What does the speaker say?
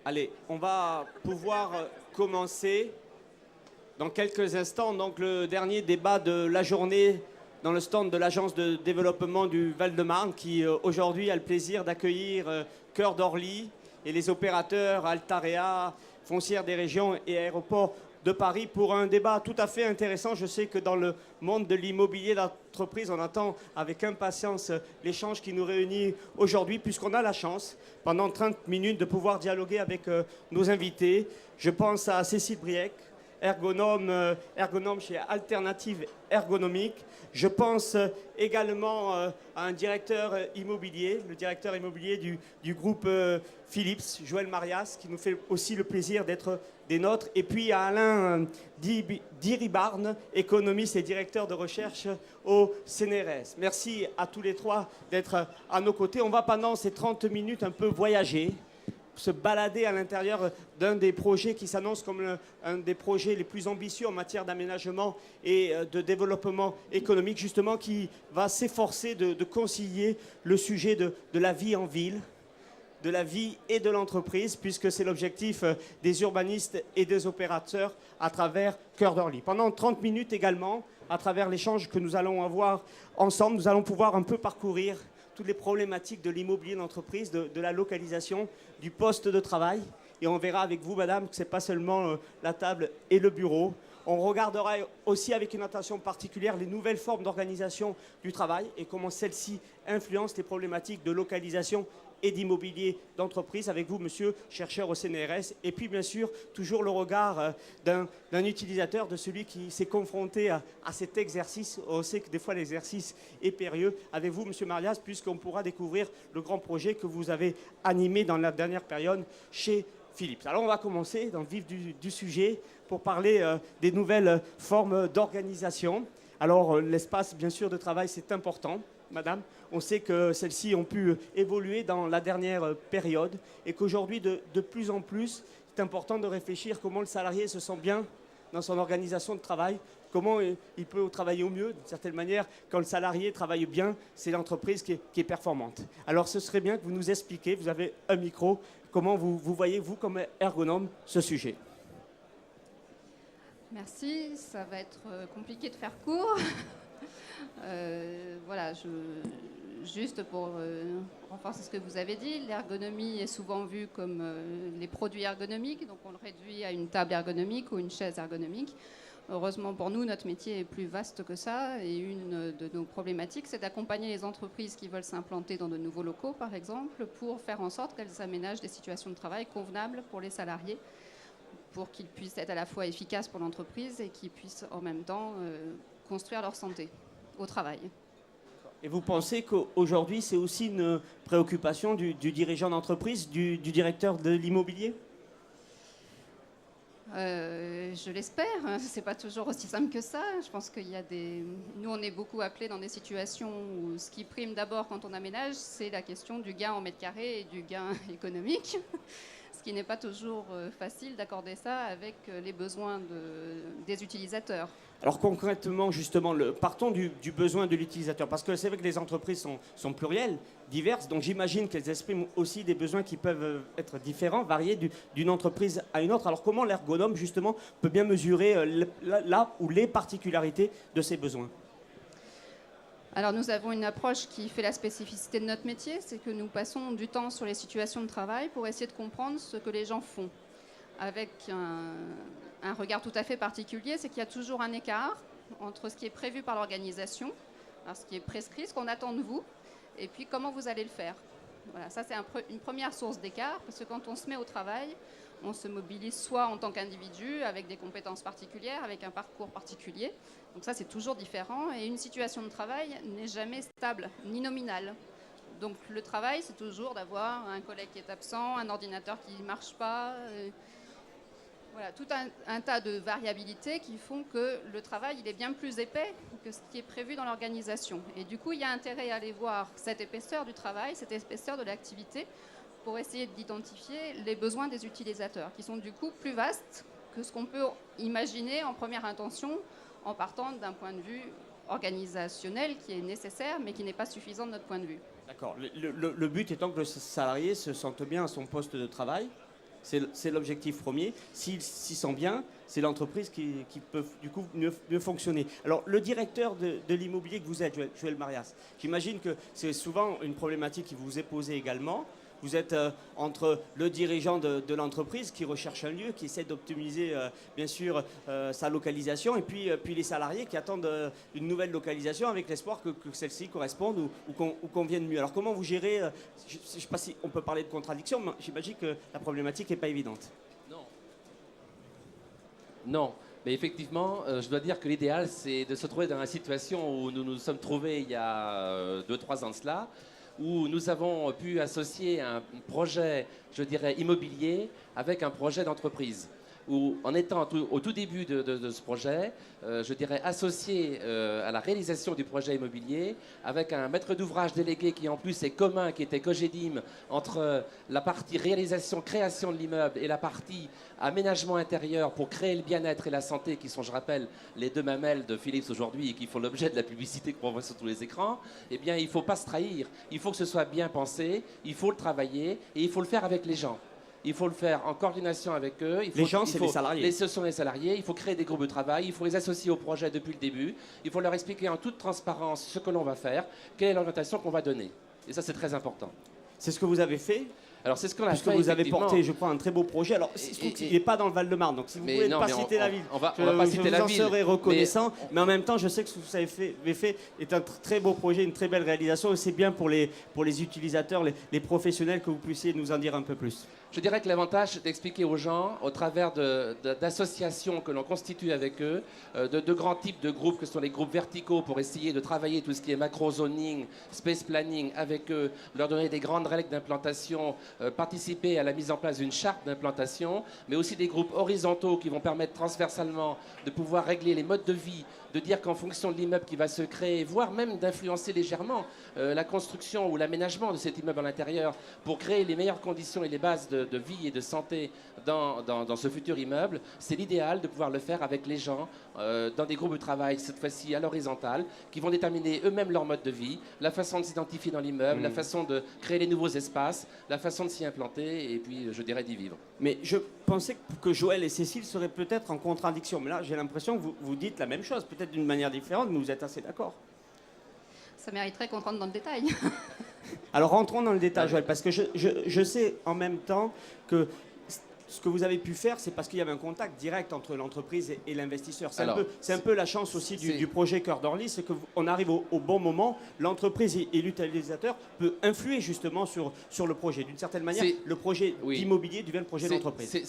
Allez, on va pouvoir commencer dans quelques instants. Donc le dernier débat de la journée dans le stand de l'Agence de développement du Val-de-Marne qui aujourd'hui a le plaisir d'accueillir Cœur d'Orly et les opérateurs Altarea, Foncière des Régions et Aéroports de Paris pour un débat tout à fait intéressant. Je sais que dans le monde de l'immobilier d'entreprise, on attend avec impatience l'échange qui nous réunit aujourd'hui, puisqu'on a la chance, pendant 30 minutes, de pouvoir dialoguer avec nos invités. Je pense à Cécile Briec, ergonome chez Alternative Ergonomique. Je pense également à un directeur immobilier, le directeur immobilier du groupe Philips, Joël Marias, qui nous fait aussi le plaisir d'être des nôtres. Et puis à Alain Diribarne, économiste et directeur de recherche au CNRS. Merci à tous les trois d'être à nos côtés. On va pendant ces 30 minutes un peu voyager, se balader à l'intérieur d'un des projets qui s'annonce comme un des projets les plus ambitieux en matière d'aménagement et de développement économique, justement, qui va s'efforcer de concilier le sujet de la vie en ville, de la vie et de l'entreprise, puisque c'est l'objectif des urbanistes et des opérateurs à travers Cœur d'Orly. Pendant 30 minutes également, à travers l'échange que nous allons avoir ensemble, nous allons pouvoir un peu parcourir toutes les problématiques de l'immobilier d'entreprise, de la localisation, du poste de travail. Et on verra avec vous, madame, que ce n'est pas seulement la table et le bureau. On regardera aussi avec une attention particulière les nouvelles formes d'organisation du travail et comment celles-ci influencent les problématiques de localisation et d'immobilier d'entreprise. Avec vous, monsieur, chercheur au CNRS. Et puis, bien sûr, toujours le regard d'un utilisateur, de celui qui s'est confronté à cet exercice. On sait que des fois, l'exercice est périlleux. Avec vous, monsieur Marias, puisqu'on pourra découvrir le grand projet que vous avez animé dans la dernière période chez Philips. Alors, on va commencer dans le vif du sujet pour parler des nouvelles formes d'organisation. Alors, l'espace, bien sûr, de travail, c'est important. Madame, on sait que celles-ci ont pu évoluer dans la dernière période et qu'aujourd'hui, de plus en plus, c'est important de réfléchir comment le salarié se sent bien dans son organisation de travail, comment il peut travailler au mieux. D'une certaine manière, quand le salarié travaille bien, c'est l'entreprise qui est performante. Alors, ce serait bien que vous nous expliquiez, vous avez un micro, comment vous voyez, vous, comme ergonome, ce sujet. Merci, ça va être compliqué de faire court. Voilà, juste pour renforcer ce que vous avez dit, l'ergonomie est souvent vue comme les produits ergonomiques, donc on le réduit à une table ergonomique ou une chaise ergonomique. Heureusement pour nous, notre métier est plus vaste que ça et une de nos problématiques, c'est d'accompagner les entreprises qui veulent s'implanter dans de nouveaux locaux, par exemple, pour faire en sorte qu'elles aménagent des situations de travail convenables pour les salariés, pour qu'ils puissent être à la fois efficaces pour l'entreprise et qu'ils puissent en même temps construire leur santé au travail. Et vous pensez qu'aujourd'hui, c'est aussi une préoccupation du dirigeant d'entreprise, du directeur de l'immobilier ? Je l'espère. C'est pas toujours aussi simple que ça. Je pense qu'il y a des... Nous, on est beaucoup appelés dans des situations où ce qui prime d'abord quand on aménage, c'est la question du gain en mètre carré et du gain économique. Ce qui n'est pas toujours facile d'accorder ça avec les besoins des utilisateurs. Alors concrètement, justement, partons du besoin de l'utilisateur, parce que c'est vrai que les entreprises sont plurielles, diverses, donc j'imagine qu'elles expriment aussi des besoins qui peuvent être différents, variés d'une entreprise à une autre. Alors comment l'ergonome, justement, peut bien mesurer là ou les particularités de ces besoins ? Alors nous avons une approche qui fait la spécificité de notre métier, c'est que nous passons du temps sur les situations de travail pour essayer de comprendre ce que les gens font. Avec un regard tout à fait particulier, c'est qu'il y a toujours un écart entre ce qui est prévu par l'organisation, ce qui est prescrit, ce qu'on attend de vous, et puis comment vous allez le faire. Voilà, ça c'est une première source d'écart, parce que quand on se met au travail, on se mobilise soit en tant qu'individu, avec des compétences particulières, avec un parcours particulier. Donc ça c'est toujours différent, et une situation de travail n'est jamais stable, ni nominale. Donc le travail, c'est toujours d'avoir un collègue qui est absent, un ordinateur qui ne marche pas... Voilà, tout un tas de variabilités qui font que le travail il est bien plus épais que ce qui est prévu dans l'organisation. Et du coup, il y a intérêt à aller voir cette épaisseur du travail, cette épaisseur de l'activité, pour essayer d'identifier les besoins des utilisateurs, qui sont du coup plus vastes que ce qu'on peut imaginer en première intention, en partant d'un point de vue organisationnel qui est nécessaire, mais qui n'est pas suffisant de notre point de vue. D'accord. Le but étant que le salarié se sente bien à son poste de travail, C'est l'objectif premier. S'il s'y sent bien, c'est l'entreprise qui peut du coup mieux fonctionner. Alors, le directeur de l'immobilier que vous êtes, Joël Marias, j'imagine que c'est souvent une problématique qui vous est posée également. Vous êtes entre le dirigeant de l'entreprise qui recherche un lieu, qui essaie d'optimiser bien sûr sa localisation, et puis les salariés qui attendent une nouvelle localisation avec l'espoir que celle-ci corresponde ou convienne mieux. Alors comment vous gérez, je ne sais pas si on peut parler de contradiction, mais j'imagine que la problématique n'est pas évidente. Non, mais effectivement, je dois dire que l'idéal, c'est de se trouver dans la situation où nous nous sommes trouvés il y a 2-3 ans de cela, où nous avons pu associer un projet, je dirais, immobilier avec un projet d'entreprise. Où, en étant au tout début de ce projet, je dirais associé à la réalisation du projet immobilier, avec un maître d'ouvrage délégué qui en plus est commun, qui était Cogedim, entre la partie réalisation, création de l'immeuble et la partie aménagement intérieur pour créer le bien-être et la santé, qui sont, je rappelle, les deux mamelles de Philips aujourd'hui et qui font l'objet de la publicité qu'on voit sur tous les écrans, eh bien, il ne faut pas se trahir. Il faut que ce soit bien pensé, il faut le travailler et il faut le faire avec les gens. Il faut le faire en coordination avec eux. Les gens, c'est les salariés. Ce sont les salariés. Il faut créer des groupes de travail. Il faut les associer au projet depuis le début. Il faut leur expliquer en toute transparence ce que l'on va faire, quelle est l'orientation qu'on va donner. Et ça, c'est très important. C'est ce que vous avez fait. Alors, c'est ce qu'on a Puisque fait. vous avez porté, je crois, un très beau projet. Alors, il n'est pas dans le Val-de-Marne, donc si vous pouvez ne pas citer la ville, on va pas citer la ville. Je vous en serai reconnaissant. Mais en même temps, je sais que ce que vous avez fait est un très beau projet, une très belle réalisation. Et c'est bien pour les utilisateurs, les professionnels, que vous puissiez nous en dire un peu plus. Je dirais que l'avantage, c'est d'expliquer aux gens, au travers d'associations que l'on constitue avec eux, de grands types de groupes, que sont les groupes verticaux, pour essayer de travailler tout ce qui est macro-zoning, space planning avec eux, leur donner des grandes règles d'implantation, participer à la mise en place d'une charte d'implantation, mais aussi des groupes horizontaux qui vont permettre transversalement de pouvoir régler les modes de vie, de dire qu'en fonction de l'immeuble qui va se créer, voire même d'influencer légèrement la construction ou l'aménagement de cet immeuble à l'intérieur pour créer les meilleures conditions et les bases de vie et de santé dans ce futur immeuble, c'est l'idéal de pouvoir le faire avec les gens dans des groupes de travail, cette fois-ci à l'horizontale, qui vont déterminer eux-mêmes leur mode de vie, la façon de s'identifier dans l'immeuble, la façon de créer les nouveaux espaces, la façon de s'y implanter et puis, je dirais, d'y vivre. Mais je pensais que Joël et Cécile seraient peut-être en contradiction. Mais là, j'ai l'impression que vous dites la même chose, peut-être d'une manière différente, mais vous êtes assez d'accord. Ça mériterait qu'on rentre dans le détail. Alors rentrons dans le détail, Joël, parce que je sais en même temps que ce que vous avez pu faire, c'est parce qu'il y avait un contact direct entre l'entreprise et l'investisseur. C'est un peu la chance aussi du projet Cœur d'Orly, c'est qu'on arrive au bon moment, l'entreprise et l'utilisateur peut influer justement sur le projet. D'une certaine manière, le projet d'immobilier devient le projet d'entreprise.